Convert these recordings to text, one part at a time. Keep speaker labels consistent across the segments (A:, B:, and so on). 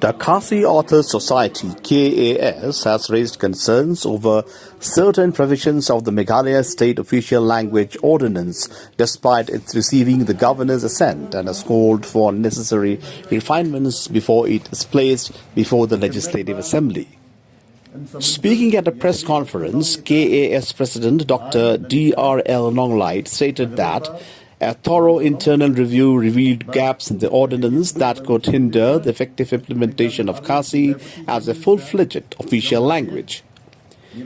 A: The Khasi Authors Society (KAS) has raised concerns over certain provisions of the Meghalaya State Official Language Ordinance despite its receiving the Governor's assent, and has called for necessary refinements before it is placed before the Legislative Assembly. Speaking at a press conference, KAS President Dr. D.R.L. Nonglite stated that a thorough internal review revealed gaps in the ordinance that could hinder the effective implementation of Khasi as a full-fledged official language.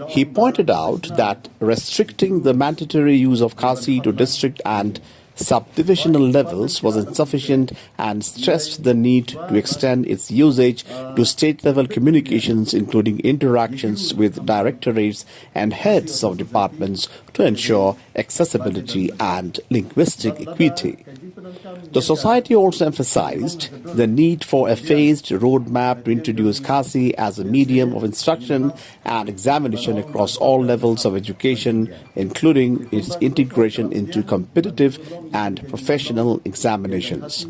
A: He pointed out that restricting the mandatory use of Khasi to district and subdivisional levels was insufficient, and stressed the need to extend its usage to state-level communications, including interactions with directorates and heads of departments, to ensure accessibility and linguistic equity. The Society also emphasized the need for a phased roadmap to introduce Khasi as a medium of instruction and examination across all levels of education, including its integration into competitive and professional examinations.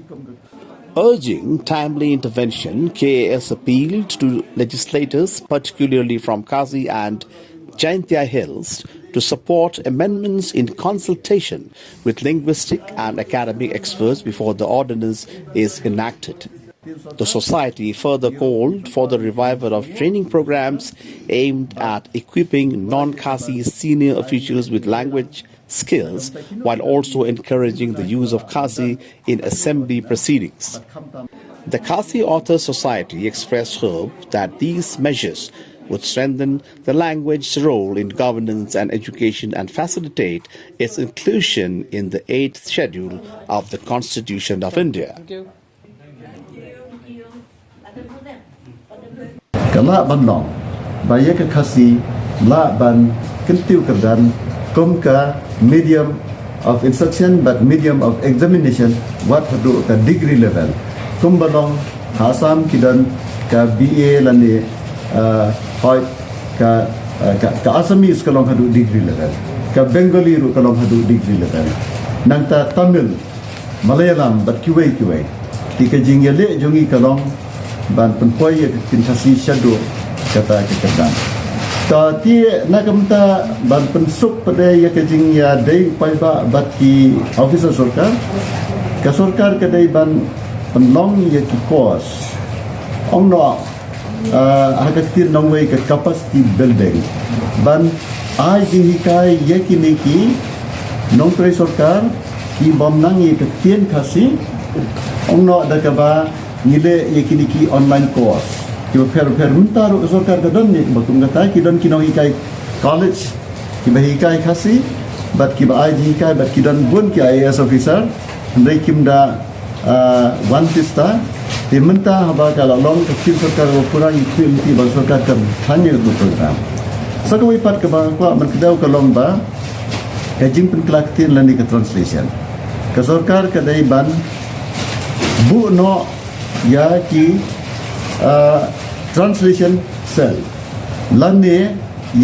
A: Urging timely intervention, KAS appealed to legislators, particularly from Khasi and Jaintia Hills, to support amendments in consultation with linguistic and academic experts before the ordinance is enacted. The Society further called for the revival of training programs aimed at equipping non-Khasi senior officials with language skills, while also encouraging the use of Khasi in assembly proceedings. The Khasi Authors Society expressed hope that these measures would strengthen the language's role in governance and education and facilitate its inclusion in the 8th schedule of the Constitution of India.
B: Kala banong, baya ke Khasi, la ban kentiu kerdan, kom ka medium of instruction but medium of examination, what hadu ka degree level. Kom banong Hasam kidan ka BA lani hoi ka Assamese kalong hadu degree level, ka Bengali ru kalong hadu degree level, nangta Tamil, Malayalam but QA tika jingyale jongi kalong ban penpoy ya Khasi syadu kata kekedan ta ti nakamta ban pensuk pada ya kejing ya dei pai ba bat ki officer sarkar ka sarkar kadai ban penlong ya ki course ongno hakatir nongwei ke capacity building ban ai dihikai ya kiniki nongtre sarkar ki bomnang ya ketien Khasi ongno dakaba nile yekiniki online course ki per muntar sarkar kadon ni bakum gatai ki don kino hikai college ki bahikai Khasi bat ki ba hikai bat ki don bun ki IAS officer ndai kimda one pista ti menta haba kala long ki sarkar pura ikil ti ba sarkar kan hanya du program sakoi pat ka ba kwa man kedau ka long ba kajing pen kelaktin lani ke translation ka sarkar kadai ban bu no ya ki translation cell lane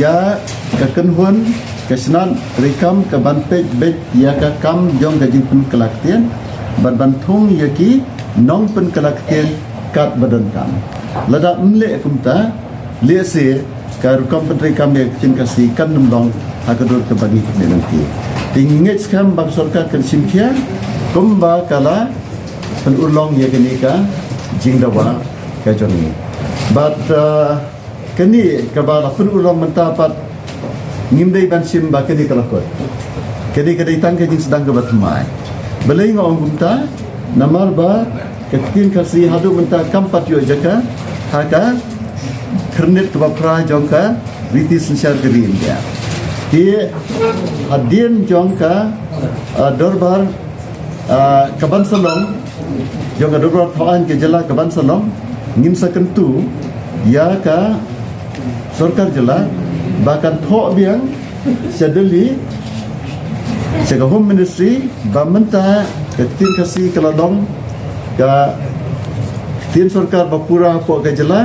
B: ya kakenhun kesnan rekam ke ban page bet ya ka kam jong gajing pen kelaktian ban thong ya ki nong pen kelaktian kat badan kam lada mle kumta le se ka rukam pen rekam ya kin Khasi kan nomlong hakador ke bagi nanti tingit kam bang sarkar kan simkia kumba kala penulong ya kenika jingdawa kajoni but kini kabala penulong mentapat ngimdai ban sim ba kini kalakot kini tang kajing sedang ke batmai belai ngong gumta namar ba kekin Khasi hadu menta kampat yo jaka haka kernet ke bapra jongka riti sensyar keri India ki hadien jongka dorbar kaban salong jong ada beberapa tahun ke jela ke Bansalong ngin sakentu ya ka sarkar jela bahkan thok biang sedeli jaga home ministry bamenta ketin Khasi keladong ka tin sarkar bapura po ke jela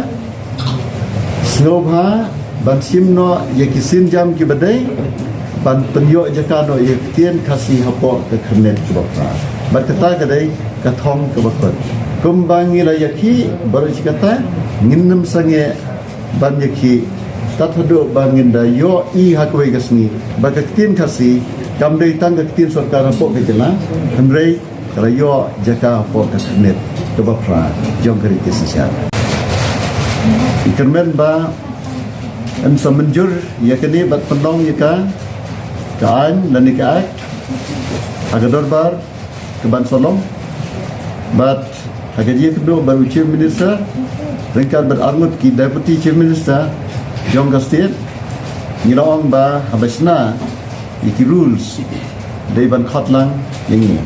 B: snobha ban simno ye kisin jam ki badai ban penyo jakano ye tin Khasi hapo ke kernet ke bapra bat kata kadai kathong ke bakot kumbangi la yaki baru cikata nginnem sange ban yaki tatado bangin da yo I hakwe gasni bakatin kasi kamdei tang katin sarkar po kejela hamrei rayo jaka po kaknet tebapra jong keriti sosial ikermen ba an semenjur yakni bat pendong yaka kaan dan ikaak agador bar keban solong bat agaji kedua baru chief minister ringkat berarmut ki deputy chief minister Jongga State ngilawang ba habasna iki rules dari ban khotlang yang ini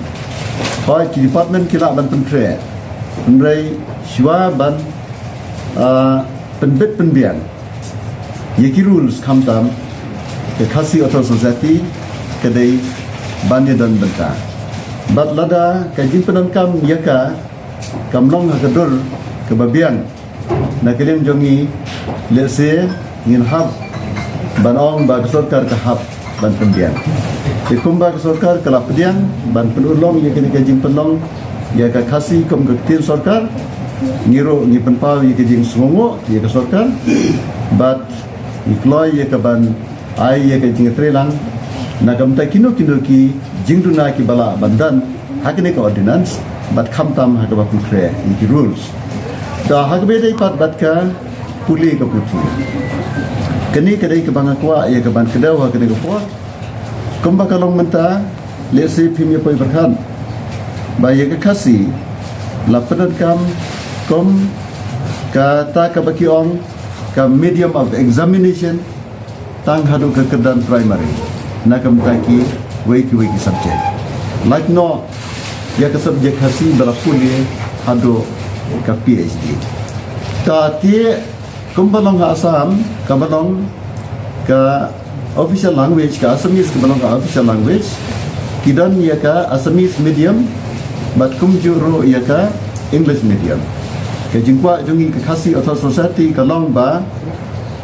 B: hoi ki department kira ban pentre penrai shwa ban penbit penbian iki rules kamtam ke Khasi Authors Society kedai bandi dan benta bat lada kajin penankam yaka kamlong hakadur kebabian na kelim jongi lese ngin hab banong ba kesorkar ke hab ban pendian ikumba kesorkar ke lapdian ban penulong ye kini kajing penong ya ka Khasi kom ke tin sorkar ngiro ngi penpau ye kajing sungo ye ke sorkar bat ikloy ye ke ban ai ye kajing trelang na kamta kino ki jingduna ki bala bandan hakne ke ordinance bat khamtam hakaba kukre iki rules da hakbe dai pat bat ka puli ke putu kini kedai ke bangakwa ya ke ban kedau ha kedai ke puak kumba kalong menta lesi pimya poi berkan ba ya ke Khasi la penat kam kom ka ta ka baki ong ka medium of examination tang hadu ke kedan primary na kam taki wiki subject like no ya ke subjek Khasi bala puli hadu ka PhD ta tie kumbalong ka Assam kabalong ka official language ka Assamese kabalong ka official language kidan ya ka Assamese medium bat kumjuro ya ka English medium ke jingkwa jungi ke Khasi Authors Society kalong ba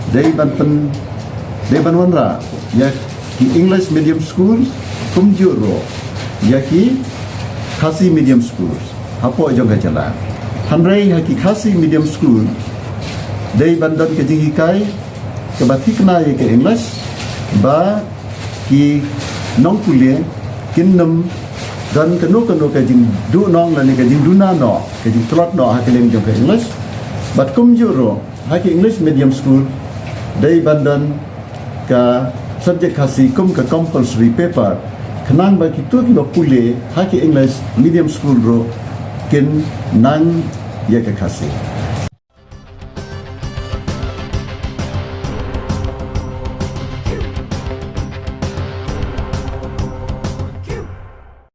B: dei ban wanra ya ki English medium school kumjuro ya ki Khasi medium school hapo jong ka jala hanrei haki Khasi medium school dei bandan ke jingi kai ke batikna ye ke English ba ki nong kulie kinnam dan kanu ke jing du nong la ne ke jing duna no ke jing trot no hakelem jong ke English bat kumjuro haki English medium school dei bandan ka subject Khasi kum ke compulsory paper kenang ba ki tu no kulie haki English medium school ro kin nang ye ke Khasi